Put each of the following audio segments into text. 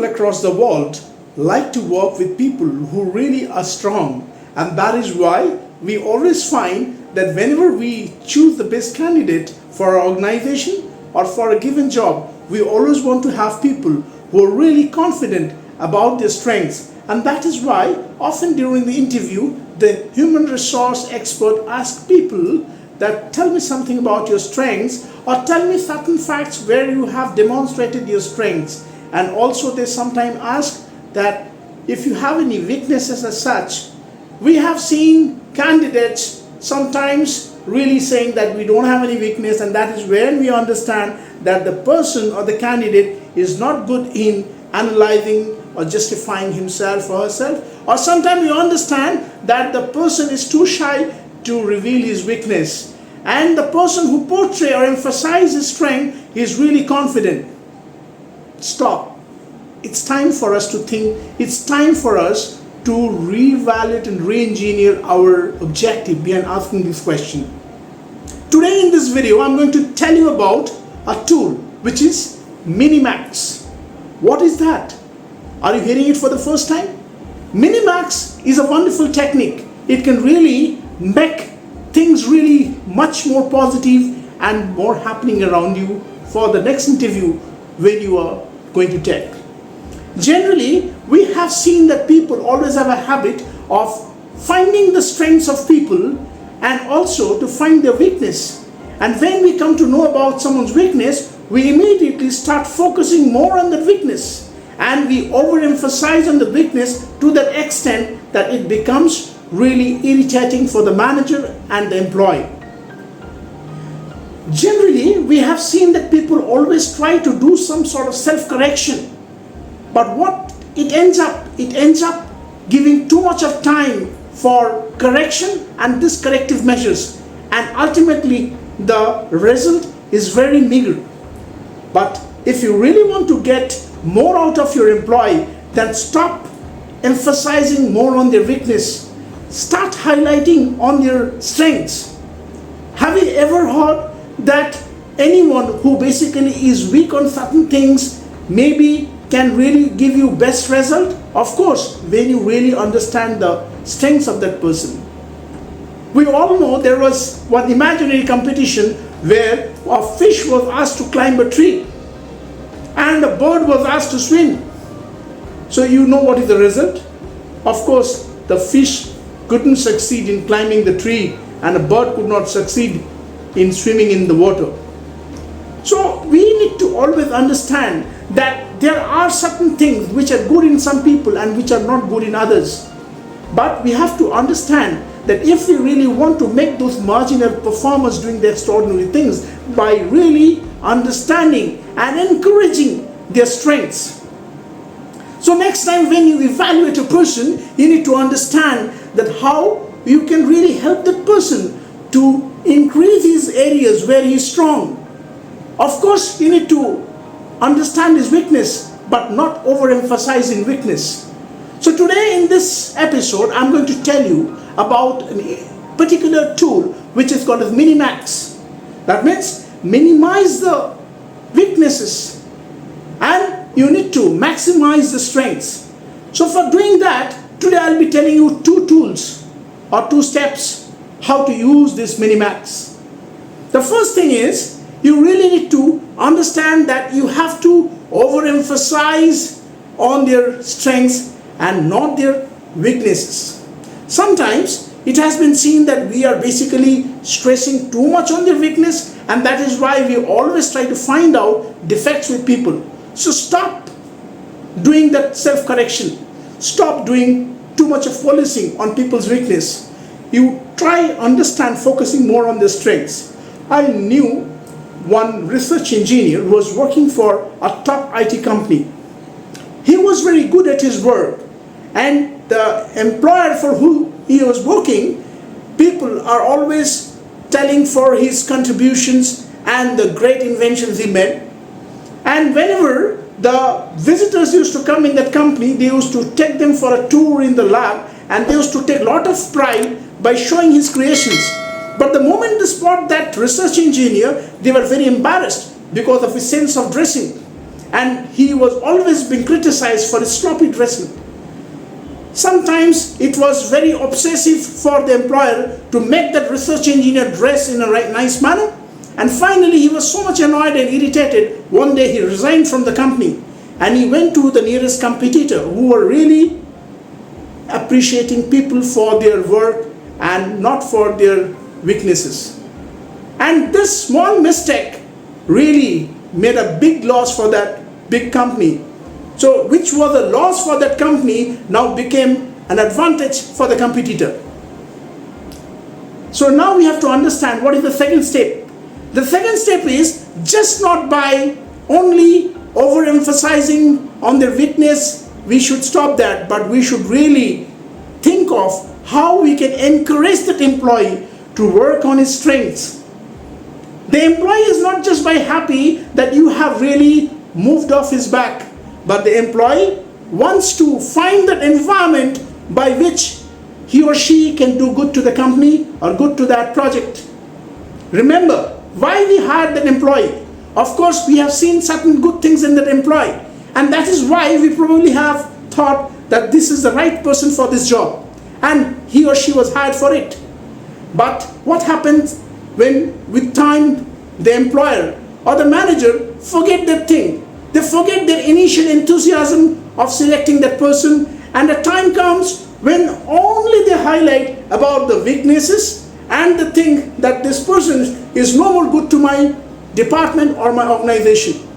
People across the world like to work with people who really are strong, and that is why we always find that whenever we choose the best candidate for our organization or for a given job, we always want to have people who are really confident about their strengths. And that is why often during the interview, the human resource expert asks people that tell me something about your strengths, or tell me certain facts where you have demonstrated your strengths. And also they sometimes ask that if you have any weaknesses as such. We have seen candidates sometimes really saying that we don't have any weakness, and that is when we understand that the person or the candidate is not good in analyzing or justifying himself or herself. Or sometimes you understand that the person is too shy to reveal his weakness, and the person who portray or emphasize his strength is really confident. Stop. It's time for us to think. It's time for us to reevaluate and re-engineer our objective behind asking this question. Today in this video, I'm going to tell you about a tool which is Minimax. What is that? Are you hearing it for the first time? Minimax is a wonderful technique. It can really make things really much more positive and more happening around you for the next interview when you are going to take. Generally, we have seen that people always have a habit of finding the strengths of people and also to find their weakness. And when we come to know about someone's weakness, we immediately start focusing more on the weakness. And we overemphasize on the weakness to that extent that it becomes really irritating for the manager and the employee. Generally, we have seen that people always try to do some sort of self-correction. But what it ends up giving too much of time for correction and these corrective measures. And ultimately, the result is very meager. But if you really want to get more out of your employee, then stop emphasizing more on their weakness. Start highlighting on their strengths. Have you ever heard that anyone who basically is weak on certain things maybe can really give you best result? Of course, when you really understand the strengths of that person. We all know there was one imaginary competition where a fish was asked to climb a tree and a bird was asked to swim. So you know what is the result? Of course, the fish couldn't succeed in climbing the tree and a bird could not succeed in swimming in the water. So we need to always understand that there are certain things which are good in some people and which are not good in others. But we have to understand that if we really want to make those marginal performers doing the extraordinary things by really understanding and encouraging their strengths. So next time when you evaluate a person, you need to understand that how you can really help that person to increase his areas where he is strong. Of course, you need to understand his weakness, but not overemphasize in weakness. So today in this episode, I'm going to tell you about a particular tool which is called as Minimax. That means minimize the weaknesses and you need to maximize the strengths. So for doing that, today I'll be telling you two tools or two steps how to use this Minimax. The first thing is you really need to understand that you have to overemphasize on their strengths and not their weaknesses. Sometimes it has been seen that we are basically stressing too much on their weakness, and that is why we always try to find out defects with people. So stop doing that self-correction. Stop doing too much of policing on people's weakness. You try understand focusing more on their strengths. I knew one research engineer who was working for a top IT company. He was very good at his work, and the employer for who he was working, people are always telling for his contributions and the great inventions he made. And whenever the visitors used to come in that company, they used to take them for a tour in the lab, and they used to take a lot of pride by showing his creations. But the moment they spot that research engineer, they were very embarrassed because of his sense of dressing. and he was always being criticized for his sloppy dressing. Sometimes it was very obsessive for the employer to make that research engineer dress in a nice manner. And finally, he was so much annoyed and irritated, one day he resigned from the company and he went to the nearest competitor who were really appreciating people for their work and not for their weaknesses. And this small mistake really made a big loss for that big company. So which was a loss for that company now became an advantage for the competitor. So now we have to understand what is the second step. The second step is just not by only overemphasizing on their weakness, we should stop that, but we should really think of how we can encourage that employee to work on his strengths. The employee is not just by happy that you have really moved off his back, but the employee wants to find that environment by which he or she can do good to the company or good to that project. Remember, why we hired that employee? Of course, we have seen certain good things in that employee, and that is why we probably have thought that this is the right person for this job, and he or she was hired for it. But what happens when with time the employer or the manager forget that thing? They forget their initial enthusiasm of selecting that person, and the time comes when only they highlight about the weaknesses and the thing that this person is no more good to my department or my organization.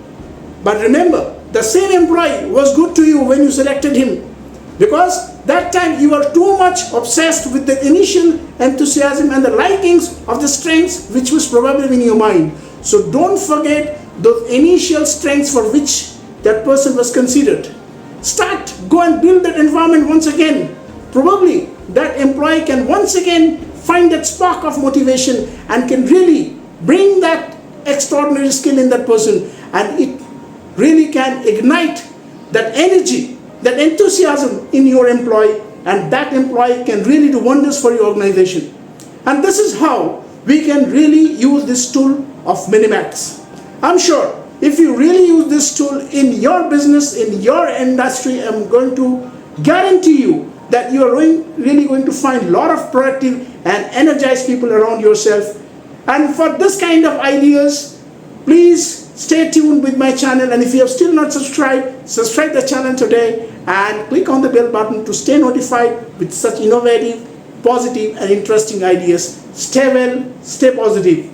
But remember, the same employee was good to you when you selected him, because that time you were too much obsessed with the initial enthusiasm and the likings of the strengths which was probably in your mind. So don't forget those initial strengths for which that person was considered. Go and build that environment once again. Probably that employee can once again find that spark of motivation and can really bring that extraordinary skill in that person, and it really can ignite that energy, that enthusiasm in your employee, and that employee can really do wonders for your organization. And this is how we can really use this tool of Minimax. I'm sure if you really use this tool in your business, in your industry, I'm going to guarantee you that you are really going to find a lot of productive and energized people around yourself. And for this kind of ideas, please stay tuned with my channel, and if you have still not subscribed, subscribe the channel today and click on the bell button to stay notified with such innovative, positive and interesting ideas. Stay well, stay positive.